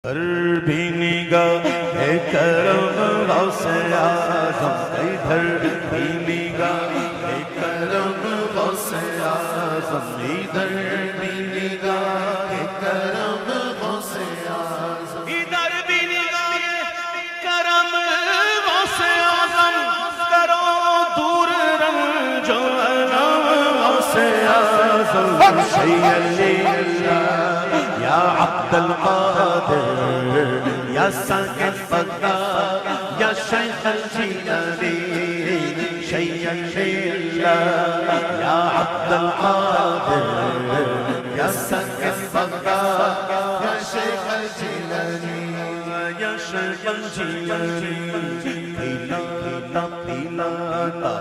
ادھر بھی نگاہ ہے کرم غوث اعظم، ادھر بھی نگاہ ہے کرم غوث اعظم، ادھر بھی نگاہ ہے کرم غوث اعظم، ادھر بھی نگاہ ہے کرم غوث اعظم، کرو دور رنج و الم غوث اعظم، شیئا یا عبد القادر یا ساکن فقار یا شیخ الجیلانی، شیئا للہ یا عبد القادر یا ساکن فقار یا شیخ الجیلانی، یا شیخ الجیلانی، پیلاتا پیلاتا